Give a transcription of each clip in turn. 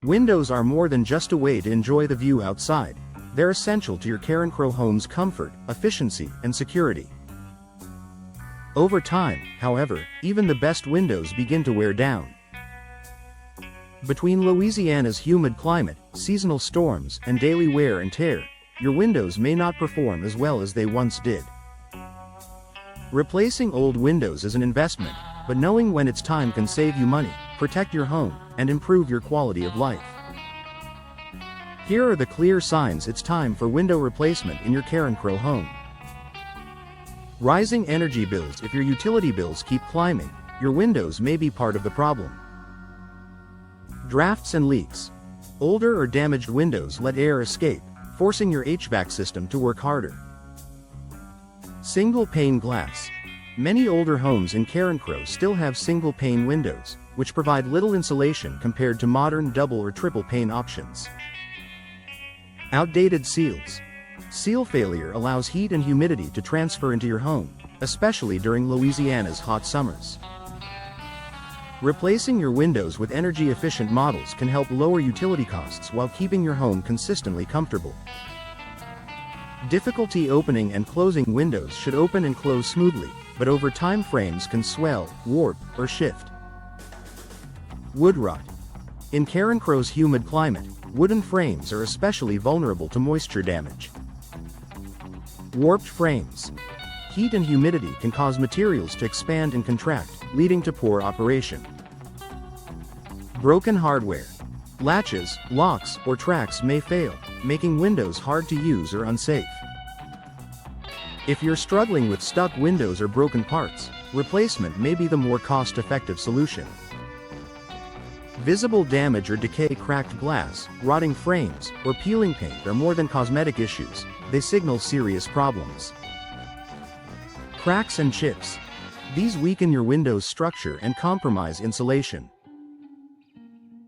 Windows are more than just a way to enjoy the view outside. They're essential to your Carencro home's comfort, efficiency, and security. Over time, however, even the best windows begin to wear down. Between Louisiana's humid climate, seasonal storms, and daily wear and tear, your windows may not perform as well as they once did. Replacing old windows is an investment, but knowing when it's time can save you money, protect your home, and improve your quality of life. Here are the clear signs it's time for window replacement in your Carencro home. Rising energy bills. If your utility bills keep climbing, your windows may be part of the problem. Drafts and leaks. Older or damaged windows let air escape, forcing your HVAC system to work harder. Single-pane glass. Many older homes in Carencro still have single-pane windows, which provide little insulation compared to modern double or triple-pane options. Outdated seals. Seal failure allows heat and humidity to transfer into your home, especially during Louisiana's hot summers. Replacing your windows with energy-efficient models can help lower utility costs while keeping your home consistently comfortable. Difficulty opening and closing. Windows should open and close smoothly, but over time frames can swell, warp, or shift. Wood rot. In Carencro's humid climate, wooden frames are especially vulnerable to moisture damage. Warped frames. Heat and humidity can cause materials to expand and contract, leading to poor operation. Broken hardware. Latches, locks, or tracks may fail, making windows hard to use or unsafe. If you're struggling with stuck windows or broken parts, replacement may be the more cost-effective solution. Visible damage or decay. Cracked glass, rotting frames, or peeling paint are more than cosmetic issues, they signal serious problems. Cracks and chips. These weaken your window's structure and compromise insulation.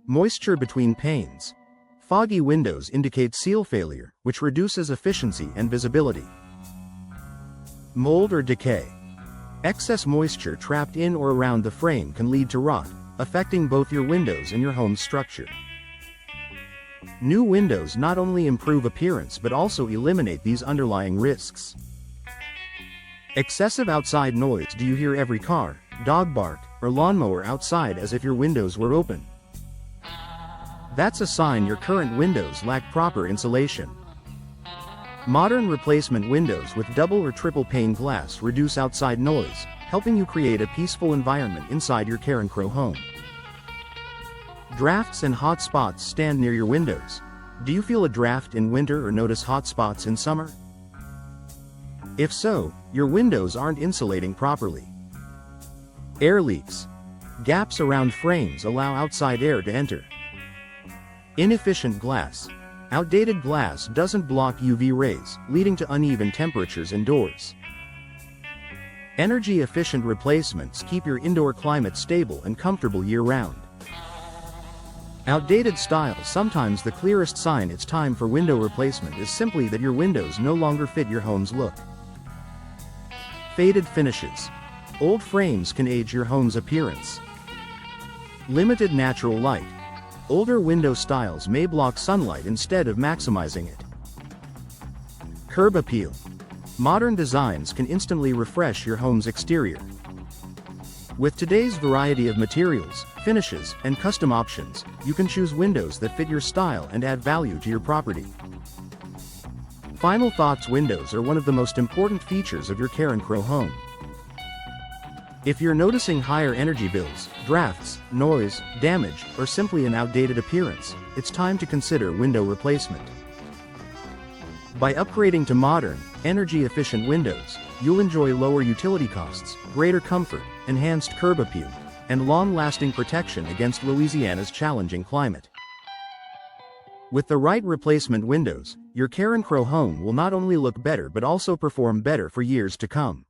Moisture between panes. Foggy windows indicate seal failure, which reduces efficiency and visibility. Mold or decay. Excess moisture trapped in or around the frame can lead to rot, affecting both your windows and your home's structure. New windows not only improve appearance but also eliminate these underlying risks. Excessive outside noise. Do you hear every car, dog bark, or lawnmower outside as if your windows were open? That's a sign your current windows lack proper insulation. Modern replacement windows with double or triple pane glass reduce outside noise, helping you create a peaceful environment inside your Carencro home. Drafts and hot spots. Stand near your windows. Do you feel a draft in winter or notice hot spots in summer? If so, your windows aren't insulating properly. Air leaks. Gaps around frames allow outside air to enter. Inefficient glass. Outdated glass doesn't block UV rays, leading to uneven temperatures indoors. Energy-efficient replacements keep your indoor climate stable and comfortable year-round. Outdated style. Sometimes the clearest sign it's time for window replacement is simply that your windows no longer fit your home's look. Faded finishes. Old frames can age your home's appearance. Limited natural light. Older window styles may block sunlight instead of maximizing it. Curb appeal. Modern designs can instantly refresh your home's exterior. With today's variety of materials, finishes, and custom options, you can choose windows that fit your style and add value to your property. Final thoughts. Windows are one of the most important features of your Carencro home. If you're noticing higher energy bills, drafts, noise, damage, or simply an outdated appearance, it's time to consider window replacement. By upgrading to modern, energy-efficient windows, you'll enjoy lower utility costs, greater comfort, enhanced curb appeal, and long-lasting protection against Louisiana's challenging climate. With the right replacement windows, your Carencro home will not only look better but also perform better for years to come.